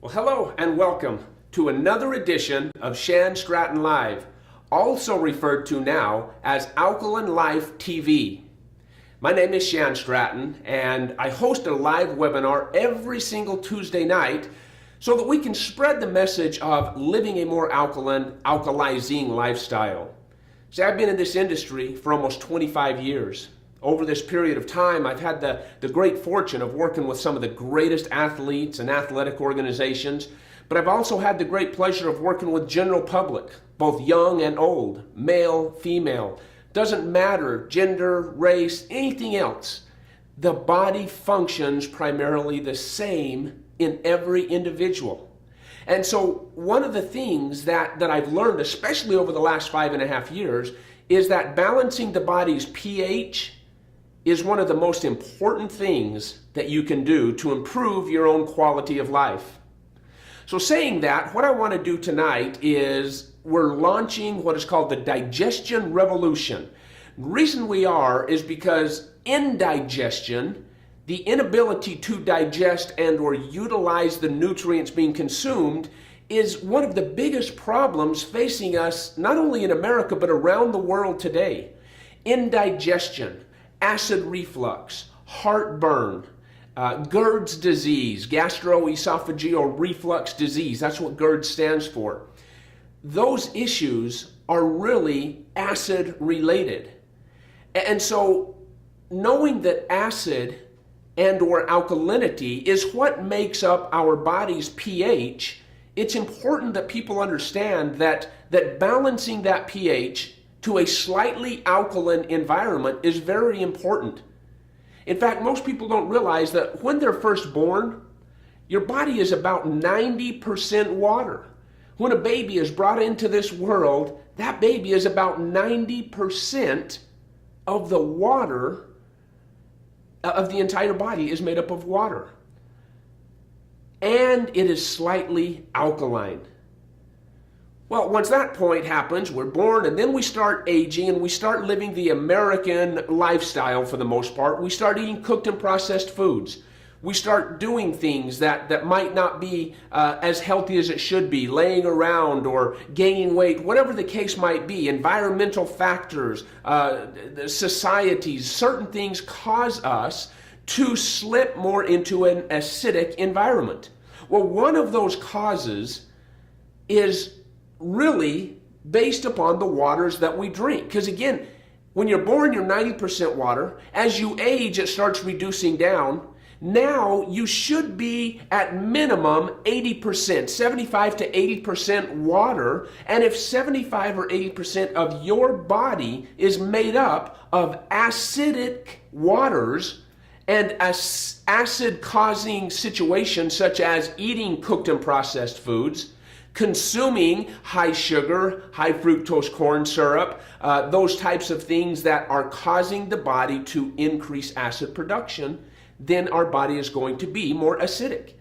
Well, hello and welcome to another edition of Shan Stratton Live, also referred to now as Alkaline Life TV. My name is Shan Stratton, and I host a live webinar every single Tuesday night so that we can spread the message of living a more alkaline, alkalizing lifestyle. See, I've been in this industry for almost 25 years. Over this period of time, I've had the great fortune of working with some of the greatest athletes and athletic organizations, but I've also had the great pleasure of working with general public, both young and old, male, female. Doesn't matter, gender, race, anything else. The body functions primarily the same in every individual. And so one of the things that I've learned, especially over the last 5.5 years, is that balancing the body's pH is one of the most important things that you can do to improve your own quality of life. So saying that, what I want to do tonight is we're launching what is called the Digestion Revolution. The reason we are is because indigestion, the inability to digest and or utilize the nutrients being consumed, is one of the biggest problems facing us not only in America but around the world today. Indigestion, acid reflux, heartburn, GERD's disease, gastroesophageal reflux disease, that's what GERD stands for. Those issues are really acid related. And so knowing that acid and or alkalinity is what makes up our body's pH, it's important that people understand that balancing that pH to a slightly alkaline environment is very important. In fact, most people don't realize that when they're first born, your body is about 90% water. When a baby is brought into this world, that baby is about 90% of the water of the entire body is made up of water. And it is slightly alkaline. Well, once that point happens, we're born and then we start aging and we start living the American lifestyle for the most part. We start eating cooked and processed foods. We start doing things that might not be as healthy as it should be, laying around or gaining weight, whatever the case might be. Environmental factors, societies, certain things cause us to slip more into an acidic environment. Well, one of those causes is really based upon the waters that we drink. Because again, when you're born, you're 90% water. As you age, it starts reducing down. Now you should be at minimum 80%, 75 to 80% water. And if 75 or 80% of your body is made up of acidic waters and acid-causing situations such as eating cooked and processed foods, consuming high sugar, high fructose corn syrup, those types of things that are causing the body to increase acid production, then our body is going to be more acidic.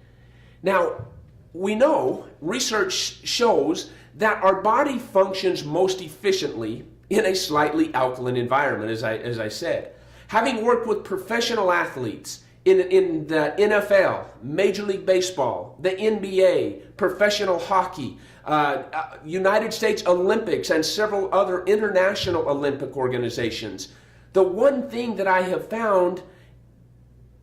Now, we know, research shows that our body functions most efficiently in a slightly alkaline environment, as I said. Having worked with professional athletes in the NFL, Major League Baseball, the NBA, professional hockey, United States Olympics, and several other international Olympic organizations, the one thing that I have found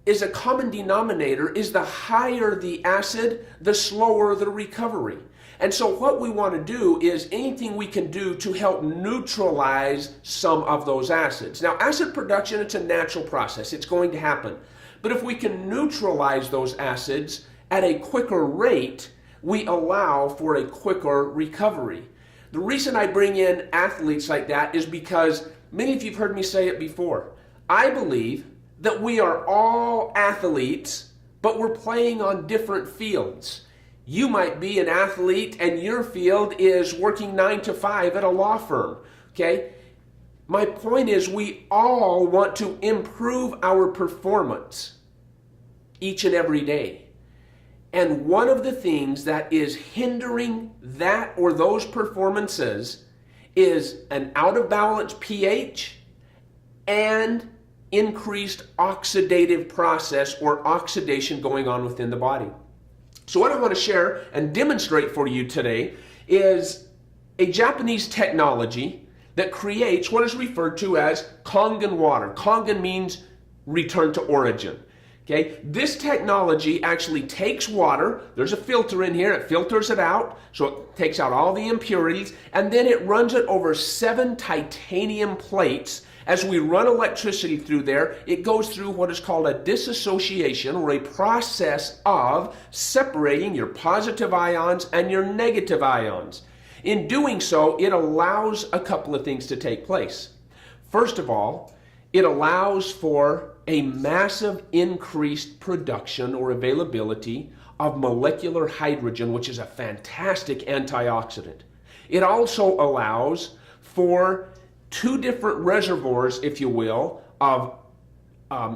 is a common denominator is the higher the acid, the slower the recovery. And so what we want to do is anything we can do to help neutralize some of those acids. Now, acid production, it's a natural process. It's going to happen. But if we can neutralize those acids at a quicker rate, we allow for a quicker recovery. The reason I bring in athletes like that is because many of you have heard me say it before. I believe that we are all athletes, but we're playing on different fields. You might be an athlete and your field is working 9 to 5 at a law firm, okay? My point is we all want to improve our performance each and every day. And one of the things that is hindering that or those performances is an out of balance pH and increased oxidative process or oxidation going on within the body. So what I want to share and demonstrate for you today is a Japanese technology that creates what is referred to as Kangen water. Kangen means return to origin. Okay, this technology actually takes water, there's a filter in here, it filters it out, so it takes out all the impurities, and then it runs it over 7 titanium plates. As we run electricity through there, it goes through what is called a dissociation, or a process of separating your positive ions and your negative ions. In doing so, it allows a couple of things to take place. First of all, it allows for a massive increased production or availability of molecular hydrogen, which is a fantastic antioxidant. It also allows for 2 different reservoirs, if you will, of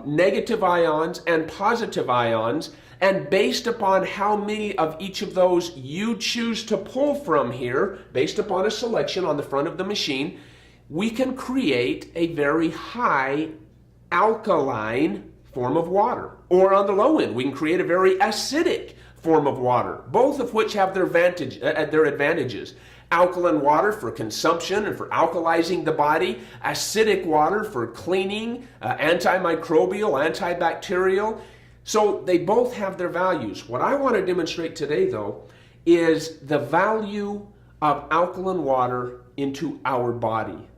negative ions and positive ions, and based upon how many of each of those you choose to pull from here, based upon a selection on the front of the machine, we can create a very high alkaline form of water. Or on the low end, we can create a very acidic form of water, both of which have their advantages. Alkaline water for consumption and for alkalizing the body, acidic water for cleaning, antimicrobial, antibacterial. So they both have their values. What I want to demonstrate today, though, is the value of alkaline water into our body.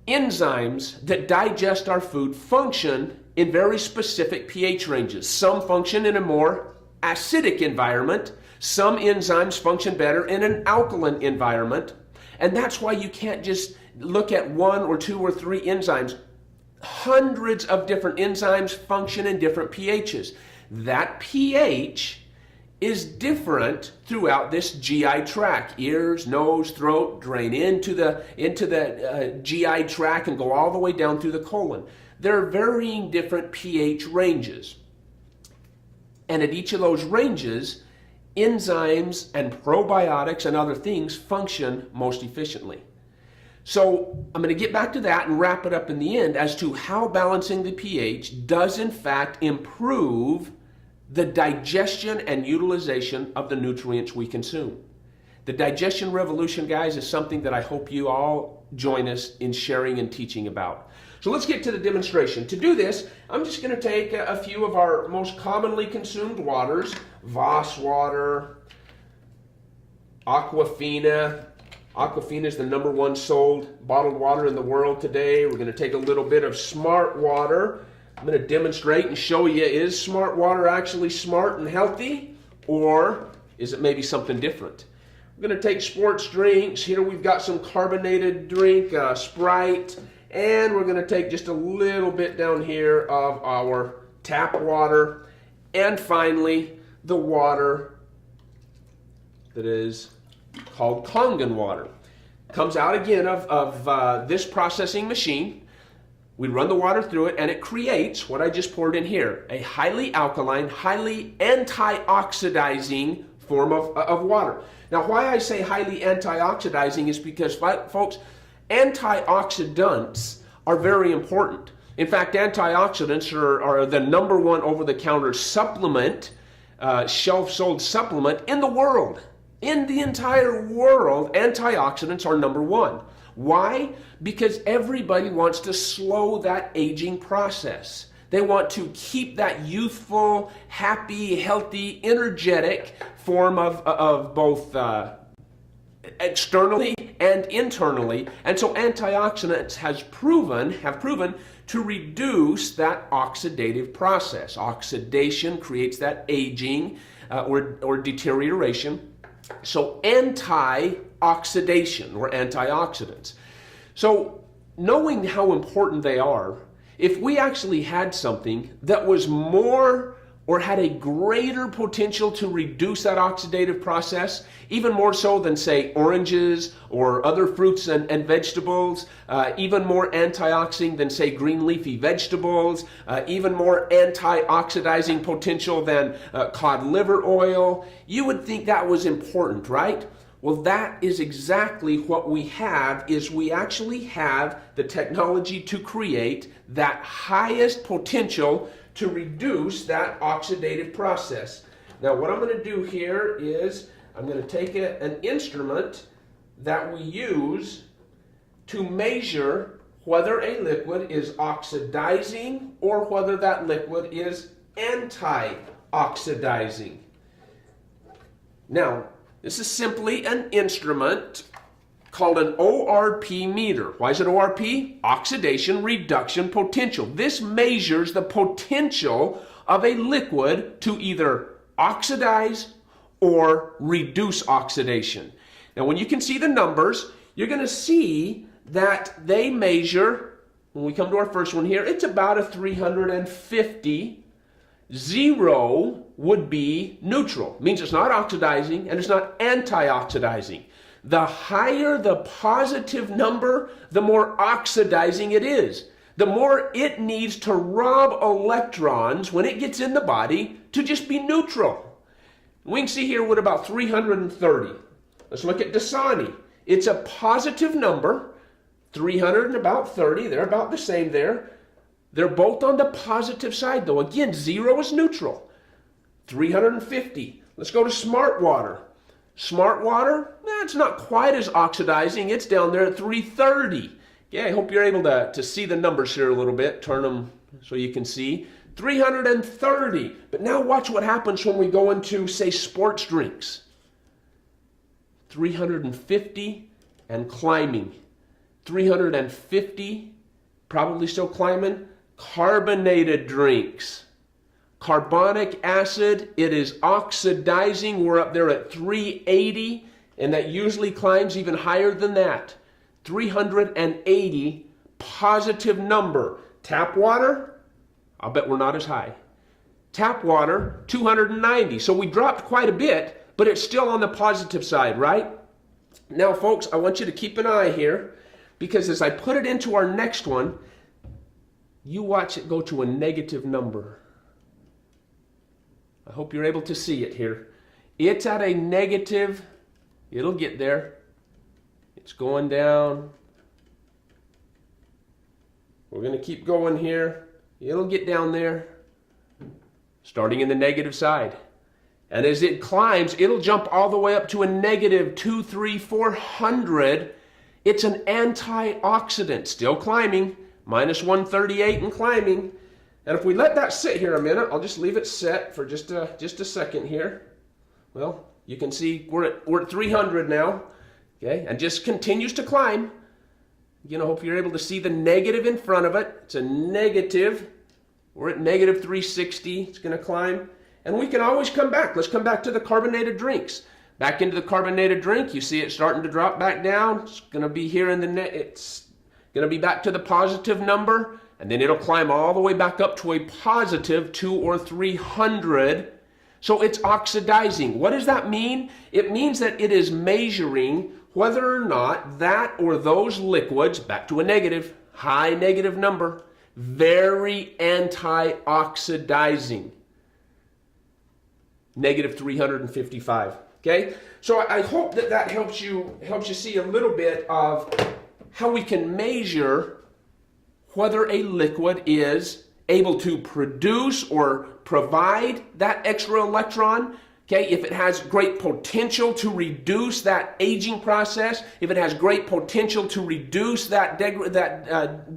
Enzymes that digest our food function in very specific pH ranges. Some function in a more acidic environment. Some enzymes function better in an alkaline environment. And that's why you can't just look at 1 or 2 or 3 enzymes. Hundreds of different enzymes function in different pHs. That pH is different throughout this GI tract. Ears, nose, throat, drain into the GI tract and go all the way down through the colon. There are varying different pH ranges. And at each of those ranges, enzymes and probiotics and other things function most efficiently. So I'm going to get back to that and wrap it up in the end as to how balancing the pH does in fact improve the digestion and utilization of the nutrients we consume. The digestion revolution, guys, is something that I hope you all join us in sharing and teaching about. So let's get to the demonstration. To do this, I'm just going to take a few of our most commonly consumed waters, Voss water, Aquafina. Aquafina is the #1 sold bottled water in the world today. We're going to take a little bit of Smart water. I'm going to demonstrate and show you, is Smart water actually smart and healthy, or is it maybe something different? We're going to take sports drinks. Here we've got some carbonated drink, Sprite, and we're going to take just a little bit down here of our tap water, and finally the water that is called Kangen water. Comes out again of this processing machine. We run the water through it and it creates what I just poured in here, a highly alkaline, highly antioxidizing form of water. Now why I say highly antioxidizing is because, folks, antioxidants are very important. In fact, antioxidants are the #1 over-the-counter supplement, shelf-sold supplement in the world. In the entire world, antioxidants are #1. Why? Because everybody wants to slow that aging process. They want to keep that youthful, happy, healthy, energetic form of both externally and internally. And so antioxidants have proven to reduce that oxidative process. Oxidation creates that aging or deterioration. So anti-oxidation or antioxidants. So knowing how important they are, if we actually had something that was more or had a greater potential to reduce that oxidative process, even more so than, say, oranges or other fruits and vegetables, even more antioxidant than, say, green leafy vegetables, even more antioxidizing potential than cod liver oil, you would think that was important, right? Well, that is exactly what we have, is we actually have the technology to create that highest potential to reduce that oxidative process. Now what I'm going to do here is I'm going to take an instrument that we use to measure whether a liquid is oxidizing or whether that liquid is anti-oxidizing. Now, this is simply an instrument called an ORP meter. Why is it ORP? Oxidation reduction potential. This measures the potential of a liquid to either oxidize or reduce oxidation. Now, when you can see the numbers, you're going to see that they measure, when we come to our first one here, it's about a 350. 0 would be neutral. It means it's not oxidizing and it's not anti-oxidizing. The higher the positive number, the more oxidizing it is. The more it needs to rob electrons when it gets in the body to just be neutral. We can see here what about 330. Let's look at Dasani. It's a positive number, 300 and about 30. They're about the same there. They're both on the positive side though. Again, 0 is neutral. 350. Let's go to Smart Water. Smart Water, it's not quite as oxidizing. It's down there at 330. Yeah, I hope you're able to see the numbers here a little bit. Turn them so you can see. 330. But now watch what happens when we go into, say, sports drinks. 350 and climbing. 350, probably still climbing. Carbonated drinks. Carbonic acid, it is oxidizing. We're up there at 380, and that usually climbs even higher than that. 380 positive number. Tap water, I'll bet we're not as high. Tap water, 290. So we dropped quite a bit, but it's still on the positive side, right? Now, folks, I want you to keep an eye here, because as I put it into our next one, you watch it go to a negative number. I hope you're able to see it here. It's at a negative. It'll get there. It's going down. We're going to keep going here. It'll get down there, starting in the negative side. And as it climbs, it'll jump all the way up to a negative 2, 3, 400. It's an antioxidant, still climbing, minus 138 and climbing. And if we let that sit here a minute, I'll just leave it set for just a second here. Well, you can see we're at 300 now, okay, and just continues to climb. Again, I hope you're able to see the negative in front of it. It's a negative. We're at negative 360. It's going to climb. And we can always come back. Let's come back to the carbonated drinks. Back into the carbonated drink. You see it starting to drop back down. It's going to be here in the it's going to be back to the positive number. And then it'll climb all the way back up to a positive 200 or 300. So it's oxidizing. What does that mean? It means that it is measuring whether or not that or those liquids, back to a negative, high negative number, very anti-oxidizing. Negative 355. Okay? So I hope that helps you see a little bit of how we can measure whether a liquid is able to produce or provide that extra electron. Okay, if it has great potential to reduce that aging process, if it has great potential to reduce that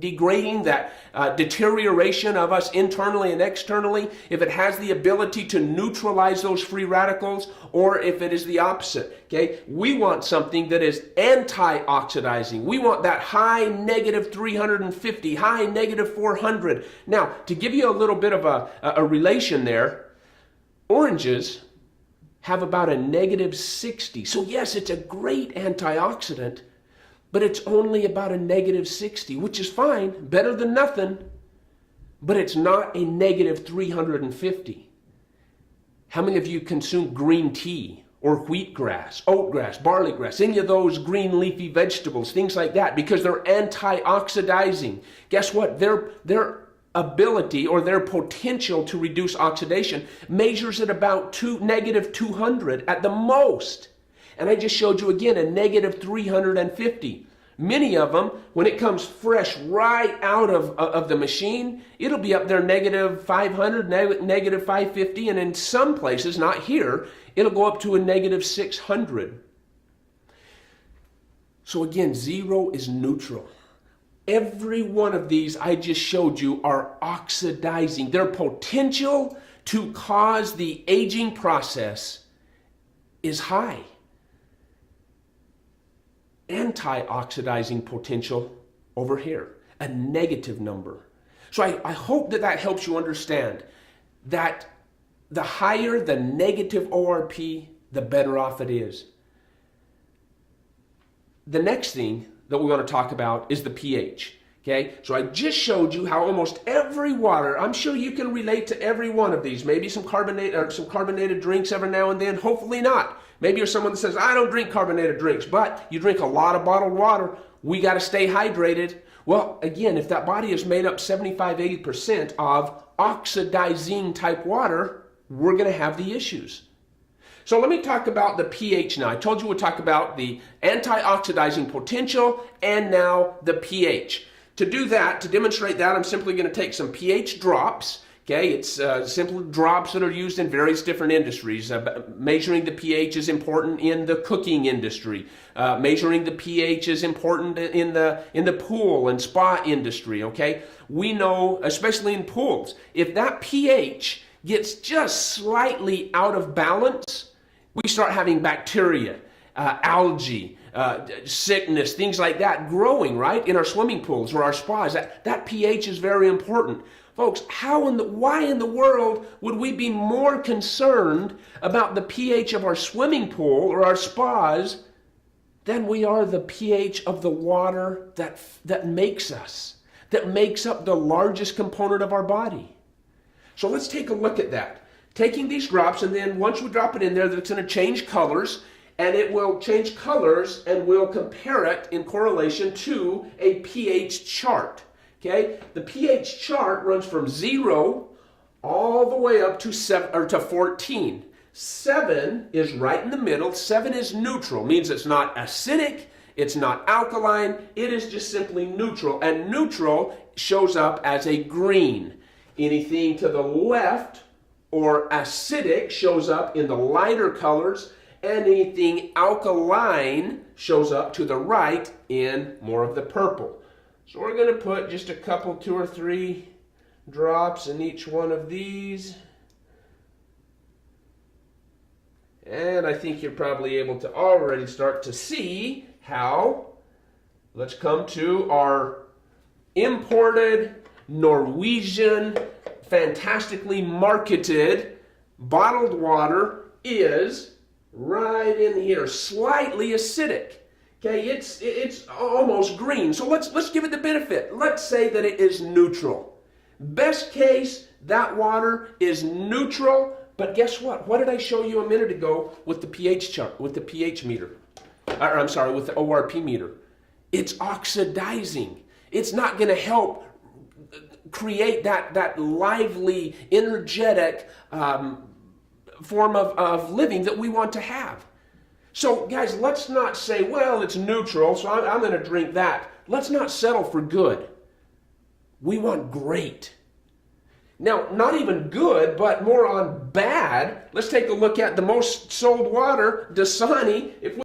degrading, that deterioration of us internally and externally, if it has the ability to neutralize those free radicals, or if it is the opposite. Okay, we want something that is anti-oxidizing. We want that high negative 350, high negative 400. Now, to give you a little bit of a relation there, oranges have about a negative 60. So yes, it's a great antioxidant, but it's only about a negative 60, which is fine, better than nothing, but it's not a negative 350. How many of you consume green tea or wheatgrass, oatgrass, barley grass, any of those green leafy vegetables, things like that, because they're antioxidizing? Guess what? Their ability or their potential to reduce oxidation measures at about negative 200 at the most. And I just showed you again a negative 350. Many of them, when it comes fresh right out of the machine, it'll be up there negative 500, negative 550, and in some places, not here, it'll go up to a negative 600. So again, 0 is neutral. Every one of these I just showed you are oxidizing. Their potential to cause the aging process is high. Anti-oxidizing potential over here, a negative number. So I hope that helps you understand that the higher the negative ORP, the better off it is. The next thing that we want to talk about is the pH. Okay, so I just showed you how almost every water, I'm sure you can relate to every one of these, maybe some carbonated drinks every now and then, hopefully not. Maybe you're someone that says, I don't drink carbonated drinks, but you drink a lot of bottled water. We got to stay hydrated. Well, again, if that body is made up 75-80% of oxidizing type water, we're going to have the issues. So let me talk about the pH now. I told you we'd talk about the anti-oxidizing potential and now the pH. To do that, to demonstrate that, I'm simply going to take some pH drops. Okay, it's simple drops that are used in various different industries. Measuring the pH is important in the cooking industry. Measuring the pH is important in the pool and spa industry. Okay, we know, especially in pools, if that pH gets just slightly out of balance, we start having bacteria, algae, sickness, things like that growing, right, in our swimming pools or our spas. That pH is very important. Folks, why in the world would we be more concerned about the pH of our swimming pool or our spas than we are the pH of the water that makes us, that makes up the largest component of our body? So let's take a look at that. Taking these drops, and then once we drop it in there, it's going to change colors, and it will change colors, and we'll compare it in correlation to a pH chart. Okay, the pH chart runs from 0 all the way up to 14. 7 is right in the middle. 7 is neutral, means it's not acidic, it's not alkaline, it is just simply neutral. And neutral shows up as a green. Anything to the left or acidic shows up in the lighter colors, and anything alkaline shows up to the right in more of the purple. So we're going to put just a couple, 2 or 3 drops in each one of these. And I think you're probably able to already start to see how. Let's come to our imported Norwegian, fantastically marketed bottled water is right in here, slightly acidic. Okay, it's almost green. So let's give it the benefit. Let's say that it is neutral. Best case, that water is neutral, but guess what? What did I show you a minute ago with the pH chart, with the pH meter? I'm sorry, with the ORP meter. It's oxidizing. It's not going to help create that lively, energetic form of living that we want to have. So guys, let's not say, well, it's neutral, so I'm going to drink that. Let's not settle for good. We want great. Now, not even good, but more on bad. Let's take a look at the most sold water, Dasani. If we